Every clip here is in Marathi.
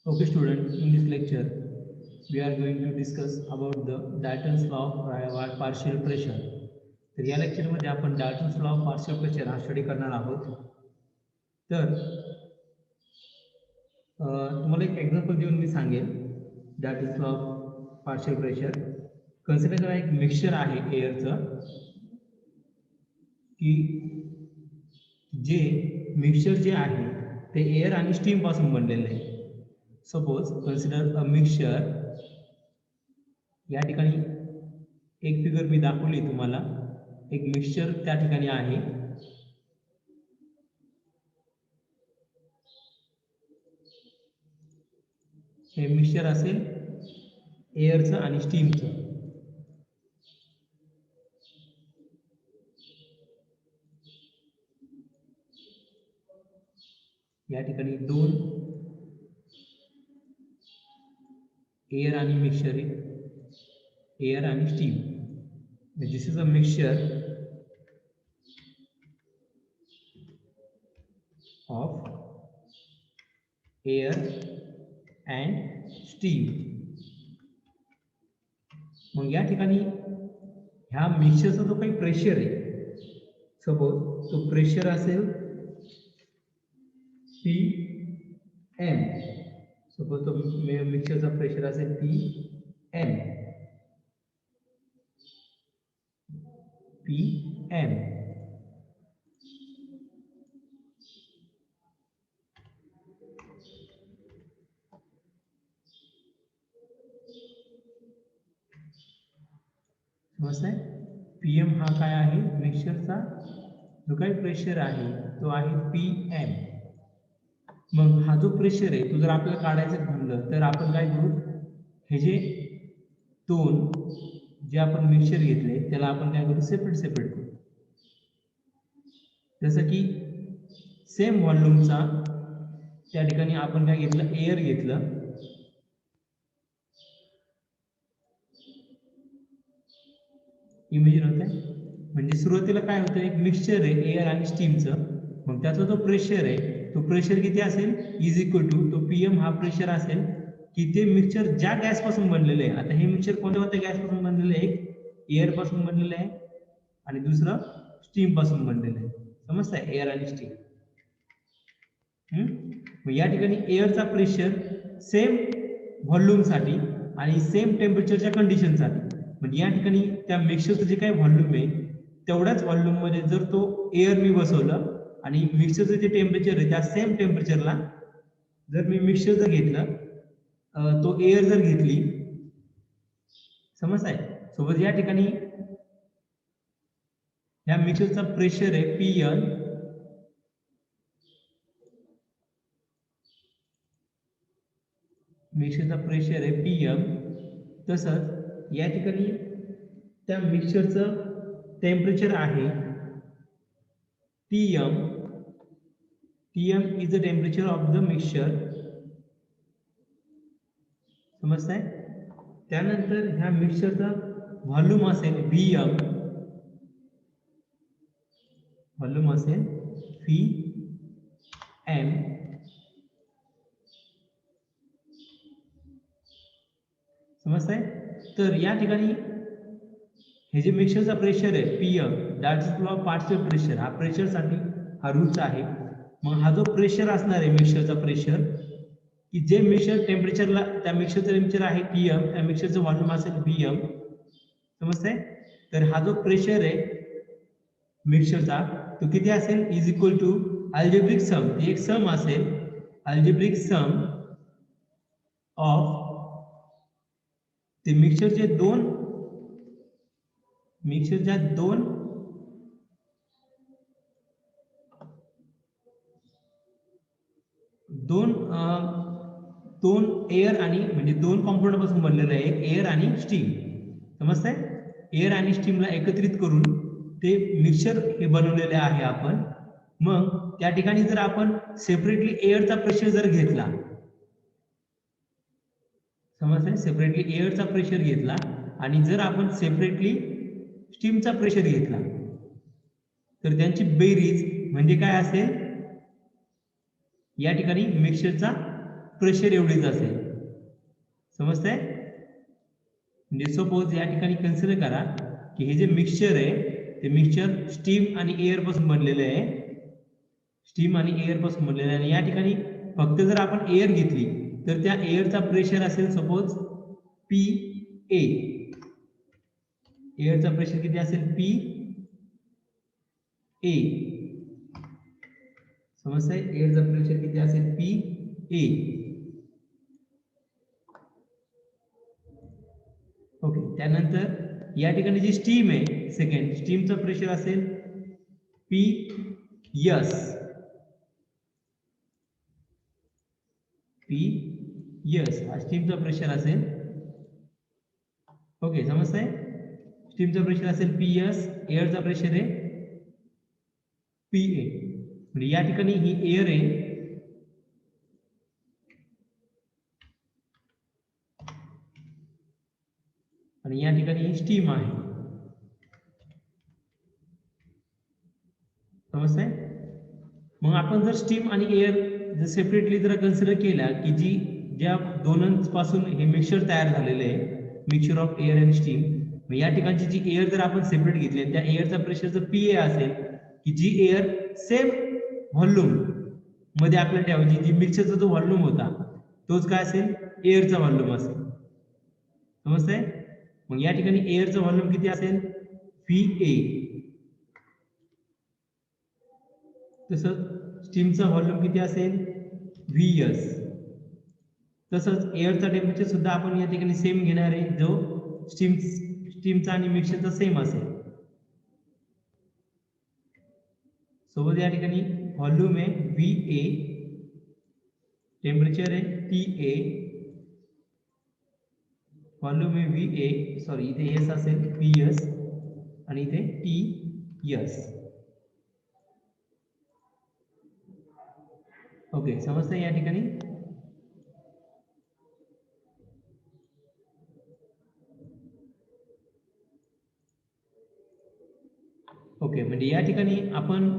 Okay, student, in this lecture, we are going to discuss about the Dalton's law of partial pressure. तर या लेक्चरमध्ये आपण Dalton's law of partial pressure हा स्टडी करणार आहोत. तर तुम्हाला एक एक्झाम्पल देऊन मी सांगेन Dalton's law of partial pressure. Consider करा, एक मिक्सचर आहे एअरचं, की जे मिक्सचर जे आहे ते एअर आणि स्टीम पासून बनलेलं आहे. Suppose consider a mixture. या ठिकाणी एक फिगर मी दाखवली तुम्हाला, एक मिक्सचर त्या ठिकाणी आहे. हे मिक्सचर असेल एअरचं आणि स्टीमचं. या ठिकाणी दोन एअर आणि मिक्सचर आहे, एअर आणि steam. This is a mixture of air and steam. मग या ठिकाणी ह्या मिक्सचरचा जो काही प्रेशर आहे, सपोज तो प्रेशर असेल पी एम. सपोज तो मिक्सचरचा प्रेशर असेल पी एम. P M. समजतंय? पी एम हा काय आहे, मिक्सचरचा जो काही प्रेशर आहे तो आहे पी एम. मग हा जो प्रेशर आहे तो जर आपल्याला काढायचं म्हणलं तर आपण काय करू, हे जे दोन जे आपण मिक्सचर घेतले त्याला आपण काय करू, सेपरेट करू. जसं की सेम व्हॉल्यूमचा त्या ठिकाणी आपण काय घेतलं, एअर घेतलं. इमेजिन होत आहे. म्हणजे सुरुवातीला काय होतं, एक मिक्सचर आहे एअर आणि स्टीमचं. मग त्याचा जो प्रेशर आहे तो प्रेशर किती असेल, इज इक्वल टू तो पी एम हा प्रेशर असेल की ते मिक्सचर ज्या गॅसपासून बनलेलं आहे. आता हे मिक्सचर कोणत्या गॅसपासून बनलेलं आहे, एक एअर पासून बनलेलं आहे आणि दुसरं स्टीम पासून बनलेलं आहे. समजतंय, एअर आणि स्टीम. मग या ठिकाणी एअरचा प्रेशर सेम व्हॉल्यूमसाठी आणि सेम टेम्परेचरच्या कंडिशनसाठी. म्हणजे या ठिकाणी त्या मिक्सचरचं जे काही व्हॉल्यूम आहे तेवढ्याच व्हॉल्यूममध्ये जर तो एअर मी बसवलं आणि मिक्सचरचं जे टेम्परेचर आहे त्या सेम टेम्परेचरला जर मी मिक्सचर जर घेतलं, तो एअर जर घेतली, समज आहे. सोबत या ठिकाणी ह्या मिक्सचरचा प्रेशर आहे पी एन. मिक्सचरचा प्रेशर आहे पी एम. तसंच या ठिकाणी त्या मिक्सचरचं टेम्परेचर आहे T M. T M is the temperature of the mixture. समजतंय? त्यानंतर ह्या मिक्सचरचा व्हॉल्यूम असेल व्ही एम. व्हॉल्यूम असेल व्ही एम. समजतंय? तर या ठिकाणी हे जे मिक्सचरचा प्रेशर आहे P M, Dalton's law of partial pressure, हा प्रेशरसाठी हा रूल्स आहे. मग हा जो प्रेशर असणार आहे मिक्सचरचा प्रेशर, की जे मिक्सचर टेम्परेचरला त्या मिक्सचरचं टेम्परेचर आहे पी एम, त्या मिक्सचरचं व्हॉल्यूम असेल व्ही एम. समजतंय? तर हा जो प्रेशर आहे मिक्सचरचा तो किती असेल, is equal to algebraic sum. एक सम असेल, अल्जेब्रिक सम ऑफ ते मिक्सचरच्या दोन एअर आणि म्हणजे दोन कॉम्पोनंट पासून बनलेलं आहे, एक एअर आणि स्टीम. समजतंय? एअर आणि स्टीमला एकत्रित करून ते मिक्सचर हे बनवलेले आहे आपण. मग त्या ठिकाणी जर आपण सेपरेटली एअरचा प्रेशर जर घेतला, समजतंय, सेपरेटली एअरचा प्रेशर घेतला आणि जर आपण सेपरेटली स्टीमचा प्रेशर घेतला तर त्यांची बेरीज म्हणजे काय असेल, या ठिकाणी मिक्सचरचा प्रेशर एवढीच असेल. समजतंय? म्हणजे सपोज या ठिकाणी कन्सिडर करा की हे जे मिक्सचर आहे ते मिक्सचर स्टीम आणि एअर पासून बनलेलं आहे. स्टीम आणि एअर पासून बनलेलं आहे आणि या ठिकाणी फक्त जर आपण एअर घेतली तर त्या एअरचा प्रेशर असेल सपोज पी ए. एअरचा प्रेशर किती असेल पी ए. समजतंय? एअरचा प्रेशर किती असेल पी ए. ओके. त्यानंतर या ठिकाणी जी स्टीम आहे सेकंड स्टीमचं प्रेशर असेल पी एस. पी एस हा स्टीमचा प्रेशर असेल. ओके. समजतंय? स्टीमचा प्रेशर असेल पी एस. एअरचा प्रेशर आहे पी ए. म्हणजे या ठिकाणी ही एअर आहे आणि या ठिकाणी ही स्टीम आहे. समजतंय? मग आपण जर स्टीम आणि एअर जर सेपरेटली जर कन्सिडर केला की ज्या दोनांपासून हे मिक्सचर तयार झालेले आहे mixture of air and steam. मग या ठिकाणची जी एअर जर आपण सेपरेट घेतली त्या एअरचा प्रेशर जर पी ए असेल की जी एअर सेम व्हॉल्यूम मध्ये आपल्याला ठेवायची. जी मिक्सचरचा जो व्हॉल्यूम होता तोच काय असेल एअरचा व्हॉल्यूम असेल. समजतंय? मग या ठिकाणी एअरचा व्हॉल्यूम किती असेल व्ही ए. तसंच स्टीमचा व्हॉल्यूम किती असेल व्ही एस. तसंच एअरचा टेम्परेचर सुद्धा आपण या ठिकाणी सेम घेणार आहे जो स्टीमचा आणि मिक्सचरचा सेम असेल. सोबत या ठिकाणी व्हॉल्यूम आहे व्ही ए. टेम्परेचर आहे टी ए. व्हॉल्यूम आहे व्ही ए. सॉरी इथे एस असेल पी एस आणि इथे टी एस. ओके. समजतंय या ठिकाणी? ओके. म्हणजे या ठिकाणी आपण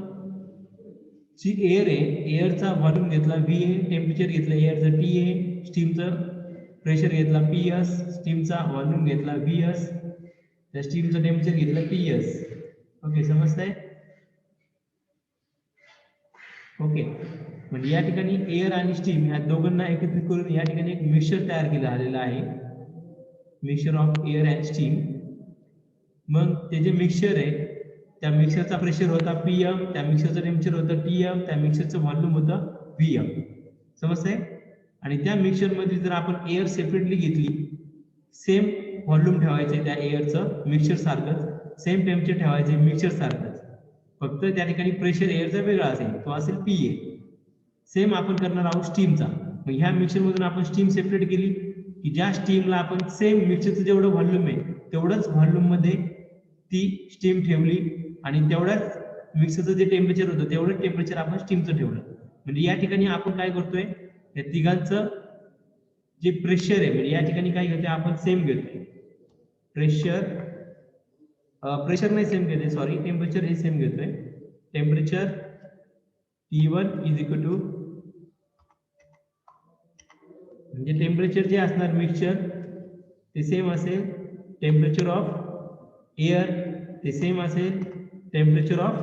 जी एअर आहे एअरचा व्हॉल्यूम घेतला व्ही ए. टेम्परेचर घेतलं एअरचं टी ए. स्टीमचं प्रेशर घेतला पी एस. स्टीमचा व्हॉल्यूम घेतला व्ही एस. त्या स्टीमचं टेम्परेचर घेतलं पी एस. ओके. समजतंय? ओके. म्हणजे या ठिकाणी एअर आणि स्टीम ह्या दोघांना एकत्रित करून या ठिकाणी एक मिक्सचर तयार केलं आलेलं आहे mixture of air and steam. मग ते जे मिक्सचर आहे त्या मिक्सरचा प्रेशर होता पी एम. त्या मिक्सरचं टेम्परेचर होतं टी एम. त्या मिक्सरचं व्हॉल्यूम होतं व्ही एम. समजतंय? आणि त्या मिक्सचरमध्ये जर आपण एअर सेपरेटली घेतली सेम व्हॉल्यूम ठेवायचे त्या एअरचं मिक्सचर सारखंच. सेम टेम्परेचर ठेवायचे मिक्सचर सारखंच. फक्त त्या ठिकाणी प्रेशर एअरचा वेगळा असेल तो असेल पी ए. सेम आपण करणार आहोत स्टीमचा. मग ह्या मिक्सचरमधून आपण स्टीम सेपरेट केली की ज्या स्टीमला आपण सेम मिक्सचरचं जेवढं व्हॉल्यूम आहे तेवढंच व्हॉल्यूम मध्ये ती स्टीम ठेवली आणि तेवढ्याच मिक्सरचं जे टेम्परेचर होतं तेवढं टेम्परेचर आपण स्टीमचं ठेवलं. म्हणजे या ठिकाणी आपण काय करतोय या तिघांचं जे प्रेशर आहे म्हणजे या ठिकाणी काय घेतोय आपण सेम घेतोय. प्रेशर नाही सेम घेतोय सॉरी टेम्परेचर हे सेम घेतोय. Temperature T1 is equal to म्हणजे टेम्परेचर जे असणार मिक्सचर ते सेम असेल. टेम्परेचर ऑफ एअर ते सेम असेल. Temperature of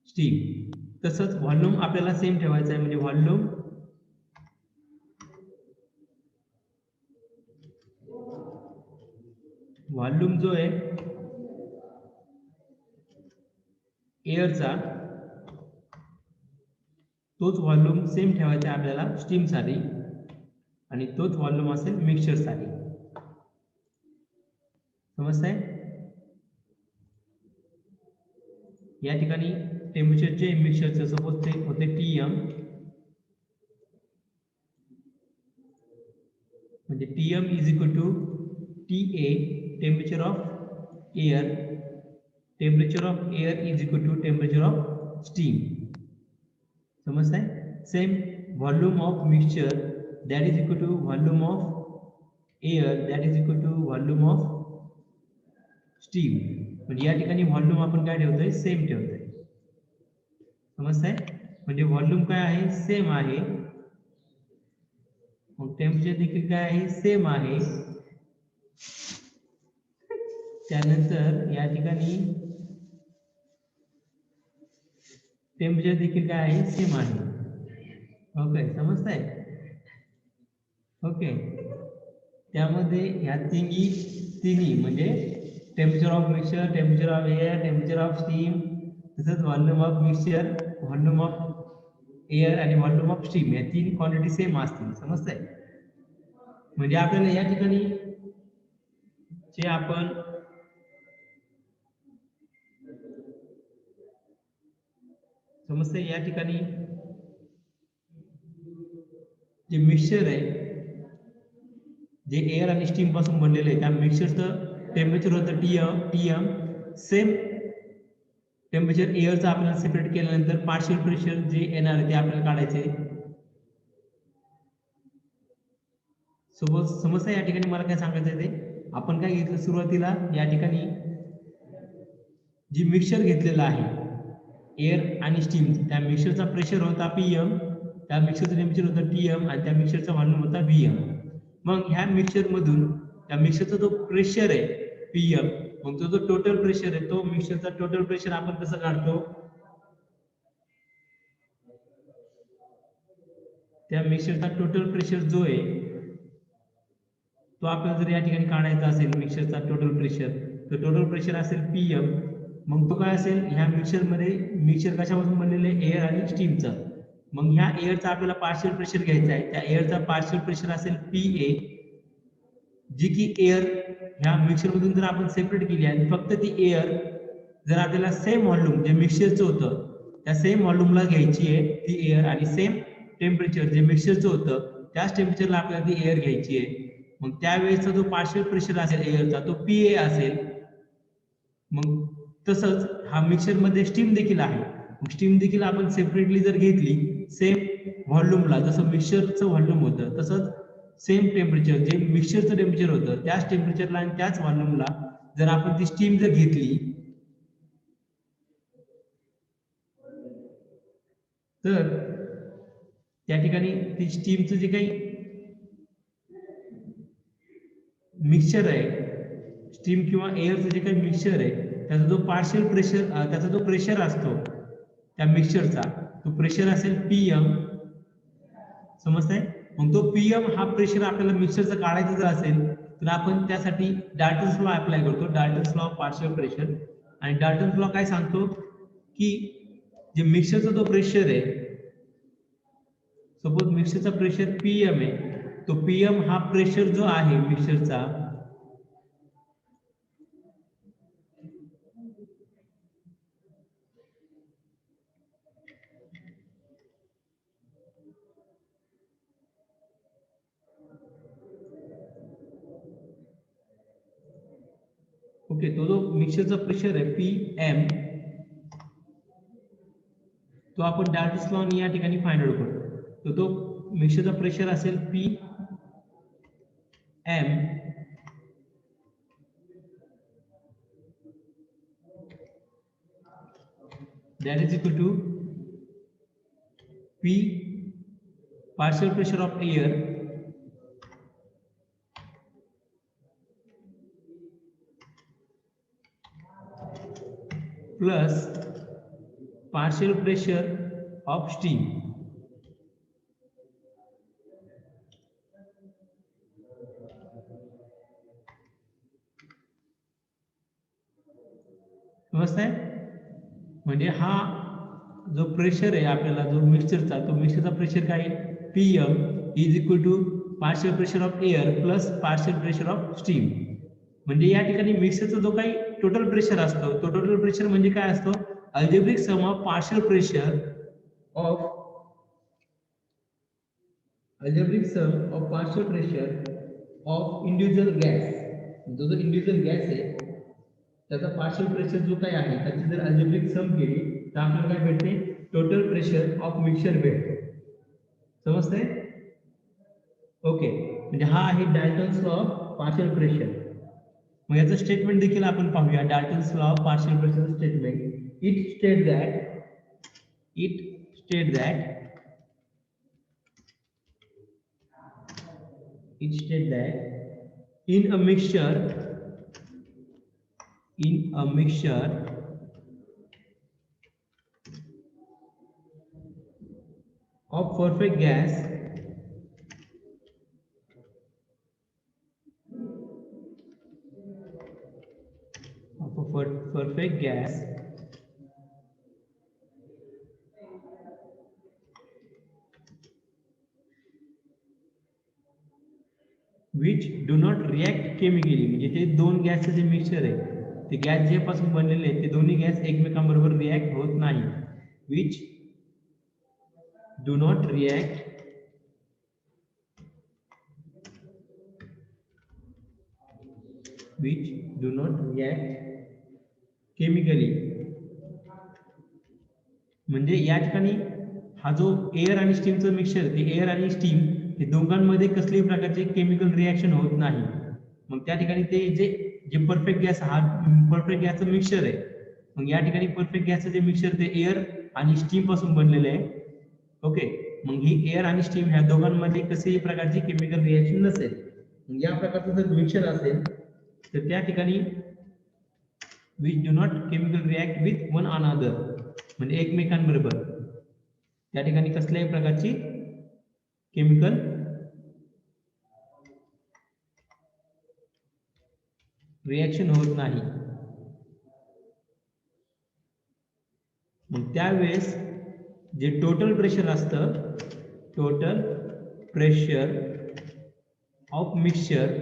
steam. तसंच व्हॉल्यूम आपल्याला सेम ठेवायचं आहे म्हणजे व्हॉल्यूम जो आहे एअरचा तोच व्हॉल्यूम सेम ठेवायचा आहे आपल्याला स्टीमसाठी आणि तोच व्हॉल्यूम असेल मिक्सचरसाठी. समजतंय? या ठिकाणी टेम्परेचर जे मिक्सचरचं सपोज ते होते टी एम. म्हणजे T M is equal to T A. Temperature of air. Temperature of air is equal to temperature of steam. समजतंय? Same volume of mixture that is equal to volume of air that is equal to volume of steam. म्हणजे या ठिकाणी व्हॉल्यूम आपण काय ठेवतोय सेम ठेवतोय. समजतंय? म्हणजे व्हॉल्यूम काय आहे सेम आहे मग टेम्परेचर देखील काय आहे, सेम आहे. त्यानंतर या ठिकाणी टेम्परेचर देखील काय आहे, सेम आहे. ओके, समजतंय? ओके, त्यामध्ये ह्या तिन्ही म्हणजे temperature of mixture, temperature of air, temperature of steam, तसंच volume of mixture, volume of air आणि व्हॉल्यूम ऑफ स्टीम, या तीन क्वांटिटी सेम असतील. समजतंय? म्हणजे आपल्याला या ठिकाणी जे आपण समजतंय, या ठिकाणी जे मिक्सचर आहे, जे एअर आणि स्टीम पासून बनलेलं आहे, त्या मिक्सचरचं टेम्परेचर होतं टीएम. सेम टेम्परेचर एअरचं आपल्याला सेपरेट केल्यानंतर पार्शियल प्रेशर जे येणार आहे ते आपल्याला काढायचे. सोबत समजतं या ठिकाणी मला काय सांगायचं ते, आपण काय घेतलं सुरुवातीला, या ठिकाणी जी मिक्सचर घेतलेलं आहे एअर आणि स्टीम, त्या मिक्सचरचा प्रेशर होता पीएम, त्या मिक्सचरचं टेम्परेचर होतं टीएम आणि त्या मिक्सचरचा व्हॉल्यूम होता व्हीएम. मग ह्या मिक्सचर मधून त्या मिक्सचरचा जो प्रेशर आहे पीएम, मग तो जो टोटल प्रेशर आहे, तो मिक्सचरचा टोटल प्रेशर आपण कसं काढतो, त्या मिक्सचरचा टोटल प्रेशर जो आहे तो आपल्याला जर या ठिकाणी काढायचा असेल, मिक्सचरचा टोटल प्रेशर, तर टोटल प्रेशर असेल पीएम. मग तो काय असेल, ह्या मिक्सचरमध्ये मिक्सचर कशापासून बनलेले, एअर आणि स्टीमचा. मग ह्या एअरचा आपल्याला पार्शियल प्रेशर घ्यायचा आहे, त्या एअरचा पार्शियल प्रेशर असेल पीए, जी की एअर ह्या मिक्सचरमधून जर आपण सेपरेट केली आणि फक्त ती एअर जर आपल्याला सेम व्हॉल्यूम जे मिक्सचरचं होतं त्या सेम व्हॉल्यूमला घ्यायची आहे ती एअर, आणि सेम टेम्परेचर जे मिक्सचरचं होतं त्याच टेम्परेचरला आपल्याला ती एअर घ्यायची आहे. मग त्यावेळेसचा जो पार्शियल प्रेशर असेल एअरचा तो पीए असेल. मग तसंच हा मिक्सचर मध्ये स्टीम देखील आहे, स्टीम देखील आपण सेपरेटली जर घेतली सेम व्हॉल्यूमला, जसं मिक्सचरचं व्हॉल्यूम होतं तसंच सेम टेम्परेचर जे मिक्सचरचं टेम्परेचर होतं त्याच टेम्परेचरला आणि त्याच व्हॉल्यूमला जर आपण ती स्टीम जर घेतली, तर त्या ठिकाणी ती स्टीमचं जे काही मिक्सचर आहे, स्टीम किंवा एअरचं जे काही मिक्सचर आहे, त्याचा जो पार्शियल प्रेशर, त्याचा जो प्रेशर असतो त्या मिक्सचरचा, तो प्रेशर असेल पीएम. समजतंय? मग तो पीएम हा प्रेशर आपल्याला मिक्सचरचा काढायचा जर असेल तर आपण त्यासाठी डाल्टन्स लॉ अप्लाय करतो, Dalton's law of partial pressure. आणि डाल्टन्स लॉ काय सांगतो की जे मिक्सचरचा जो प्रेशर आहे, सपोज मिक्सचरचा प्रेशर पीएम आहे, तो पीएम हा प्रेशर जो आहे मिक्सचरचा, ओके, तो जो मिक्सचरचा प्रेशर आहे पीएम, तो आपण डाल्टन्स लॉ या ठिकाणी फाइंड आउट करतो. तर तो मिक्सचरचा प्रेशर असेल P M that is equal to P partial pressure of air plus partial pressure of steam. समजतंय? म्हणजे हा जो प्रेशर आहे आपल्याला जो मिक्सचरचा, तो मिक्सचरचा प्रेशर काय, PM is equal to partial pressure of air plus partial pressure of steam. म्हणजे या ठिकाणी मिक्सचरचा जो काही टोटल प्रेशर असतो, तो टोटल प्रेशर म्हणजे काय असतो, algebraic sum of partial pressure of partial pressure of individual gas. जो इंडिव्हिज्युअल गॅस आहे त्याचा पार्शियल प्रेशर जो काही आहे त्याची जर अल्जेब्रिक सम केली तर आपल्याला काय भेटते, टोटल प्रेशर ऑफ मिक्सचर भेटतो. समजतंय? ओके, म्हणजे हा आहे Dalton's law of partial pressure. मग याचं स्टेटमेंट देखील आपण पाहूया. Dalton's law of partial pressure statement, it state that it states that in a mixture of perfect gas perfect gas which do not react chemically, म्हणजे ते दोन गॅसचे जे मिक्सचर आहे ते गॅस जे पासून बनलेले आहेत ते दोन्ही गॅस एकमेकांबरोबर रिॲक्ट होत नाही. which do not react chemically. म्हणजे या ठिकाणी हा जो एअर आणि स्टीमचं मिक्सचर, ते एअर आणि स्टीम हे दोघांमध्ये कसल्याही प्रकारचे केमिकल रिॲक्शन होत नाही. मग त्या ठिकाणी ते जे जे परफेक्ट गॅस, हा परफेक्ट गॅसचं मिक्सचर आहे. मग या ठिकाणी परफेक्ट गॅसचं जे मिक्सचर ते एअर आणि स्टीम पासून बनलेले आहे. ओके, मग ही एअर आणि स्टीम ह्या दोघांमध्ये कसल्याही प्रकारची केमिकल रिॲक्शन नसेल. या प्रकारचं जर मिक्सचर असेल तर त्या ठिकाणी which do not chemical react with one another, म्हणजे एकमेकांबरोबर त्या ठिकाणी कसल्याही प्रकारची केमिकल रिॲक्शन होत नाही. मग त्यावेळेस जे टोटल प्रेशर असतं, total pressure of mixture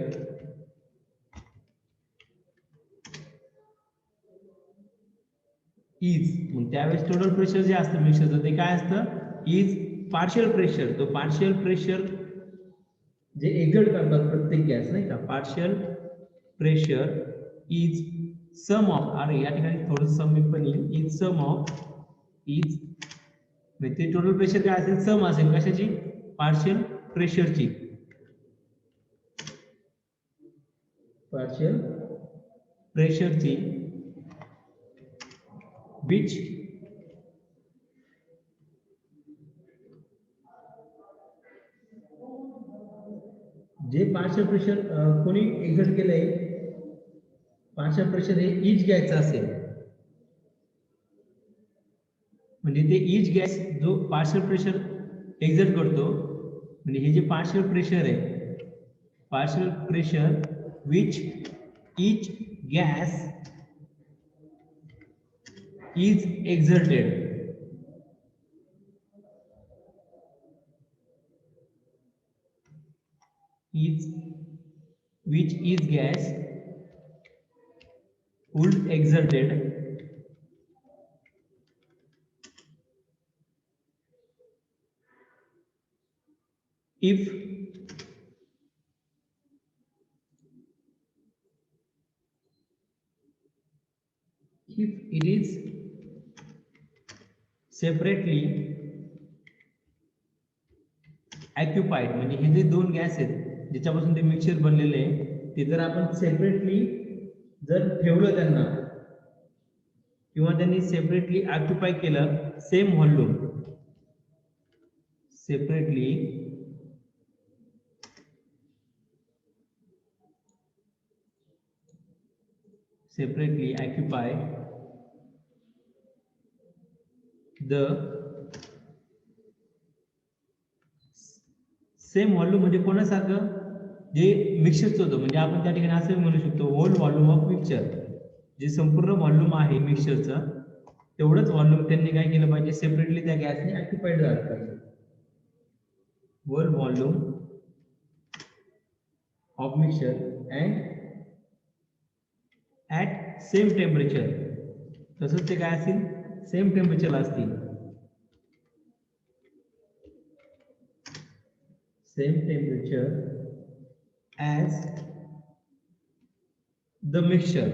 is, मग त्यावेळेस टोटल प्रेशर जे असतं मिक्सचरचं ते काय असतं, इज पार्शियल प्रेशर. तो पार्शियल प्रेशर जे एक्झर्ट करतात प्रत्येक गॅस, नाही का, partial pressure is sum of, अरे या ठिकाणी थोडं सम पण येईल, इज सम ऑफ, इज म्हणजे ते टोटल प्रेशर काय असेल, सम असेल कशाची, पार्शियल प्रेशरची, पार्शियल प्रेशरची, which जे पार्शियल प्रेशर कोणी एक्झर्ट केलंय, पार्शियल प्रेशर हे इच गॅसचं असेल. म्हणजे ते इच गॅस जो पार्शियल प्रेशर एक्झर्ट करतो, म्हणजे हे जे पार्शियल प्रेशर आहे, partial pressure which each gas is exerted, is which is gas would exerted if it is separately occupied. म्हणजे हे जे दोन गॅस आहेत ज्याच्यापासून ते मिक्सचर बनलेले आहे ते जर आपण सेपरेटली जर ठेवलं त्यांना, किंवा त्यांनी सेपरेटली ऑक्युपाय केलं same volume, separately occupy the same volume, म्हणजे कोणासारखं, जे मिक्सचरचं होतं, म्हणजे आपण त्या ठिकाणी असं म्हणू शकतो होल व्हॉल्यूम ऑफ मिक्सचर, जे संपूर्ण व्हॉल्यूम आहे मिक्सचरचं तेवढंच व्हॉल्यूम त्यांनी काय केलं पाहिजे, सेपरेटली त्या गॅसने ऑक्युपाइड झालं पाहिजे. Whole volume of mixture and at same temperature, तसंच ते काय असतील, सेम टेम्परेचरला असतील, same temperature as the mixture.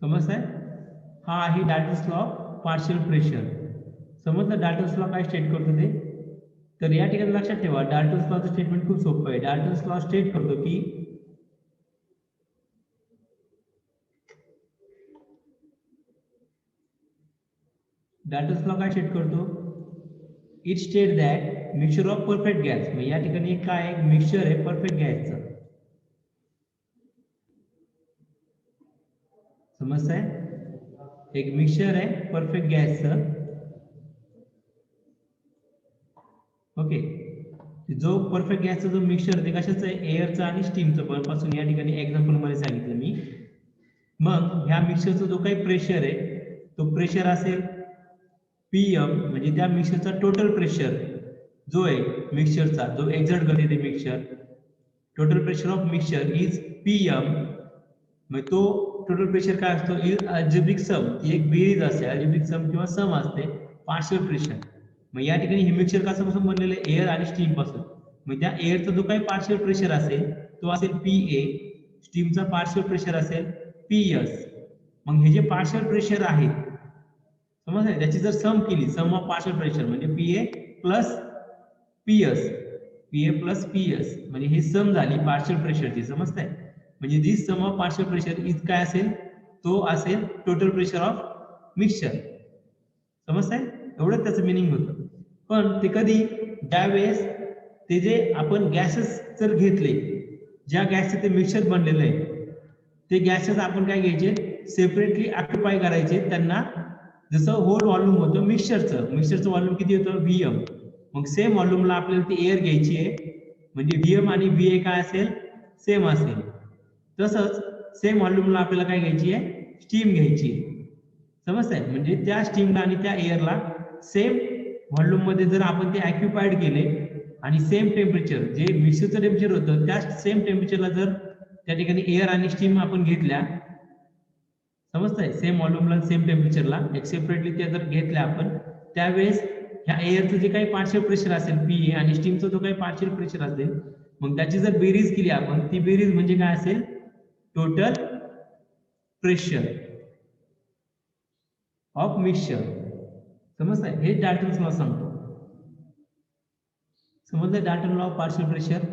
समजतंय? हा आहे Dalton's law of partial pressure. समजलं डाल्टन्स लॉ काय स्टेट करतो ते? तर या ठिकाणी लक्षात ठेवा, डाल्टन्स लॉचं स्टेटमेंट खूप सोपं आहे. डाल्टन्स लॉ स्टेट करतो की डाल्टन्स लॉ काय स्टेट करतो, it state that mixture of perfect gas. मग या ठिकाणी काय एक मिक्सचर आहे परफेक्ट गॅसचं. समजतंय? एक मिक्सचर आहे परफेक्ट गॅसचं. ओके, जो परफेक्ट गॅसचा जो मिक्सचर ते कशाचं आहे? एअरचा आणि स्टीमचं पासून या ठिकाणी एक्झाम्पल मध्ये सांगितलं मी. मग ह्या मिक्सचरचा जो काही प्रेशर आहे तो प्रेशर असेल PM, म्हणजे त्या मिक्सचरचा टोटल प्रेशर जो आहे मिक्सचरचा जो एक्झर्ट करते ते mixture, total pressure of mixture is PM. मग तो टोटल प्रेशर काय असतो? इज अल्जेब्रिक सम, एक बेरीज असते, अल्जेब्रिक सम किंवा सम असते पार्शियल प्रेशर. मग या ठिकाणी हे मिक्सचर कशापासून बनलेलं आहे? एअर आणि स्टीम पासून. मग त्या एअरचा जो काही पार्शियल प्रेशर असेल तो असेल PA, स्टीमचा पार्शियल प्रेशर असेल PS. मग हे जे पार्शियल प्रेशर आहे समजलं, त्याची जर सम केली, सम ऑफ पार्शियल प्रेशर म्हणजे PA plus PS, PA plus PS म्हणजे ही सम झाली पार्शियल प्रेशरची. समजतंय? म्हणजे दिस सम ऑफ पार्शियल प्रेशर इज काय असेल? तो असेल टोटल प्रेशर ऑफ मिक्सचर. समजतंय? एवढं त्याचं मिनिंग होतं. पण ते कधी? ज्यावेळेस ते जे आपण गॅसेस जर घेतले, ज्या गॅसचे ते मिक्सचर बनलेलं आहे ते गॅसेस आपण काय घ्यायचे? सेपरेटली ऑक्युपाय करायचे त्यांना. जसं होल व्हॉल्यूम होतं मिक्सचरचं व्हॉल्यूम किती होतं? VM. मग सेम व्हॉल्यूमला आपल्याला ती एअर घ्यायची आहे, म्हणजे VM आणि VA काय असेल? सेम असेल. तसंच सेम व्हॉल्यूमला आपल्याला काय घ्यायची आहे? स्टीम घ्यायची आहे. समजतंय? म्हणजे त्या स्टीमला आणि त्या एअरला सेम व्हॉल्यूम मध्ये जर आपण ते ऑक्युपाइड केले आणि सेम टेम्परेचर जे मिक्सचरचं टेम्परेचर होतं त्या सेम टेम्परेचरला जर त्या ठिकाणी एअर आणि स्टीम आपण घेतल्या, समजतंय? सेम व्हॉल्यूमला सेम टेम्परेचरला एक सेपरेटली त्या जर घेतल्या आपण, त्यावेळेस ह्या एअरचं जे काही पार्शियल प्रेशर असेल PA आणि स्टीमचा जो काही पार्शियल प्रेशर असेल, मग त्याची जर बेरीज केली आपण, ती बेरीज म्हणजे काय असेल? Total pressure of mixture. समजतंय? हे डाल्टन्स लॉ सांगतो. समजलं? Dalton law of partial pressure.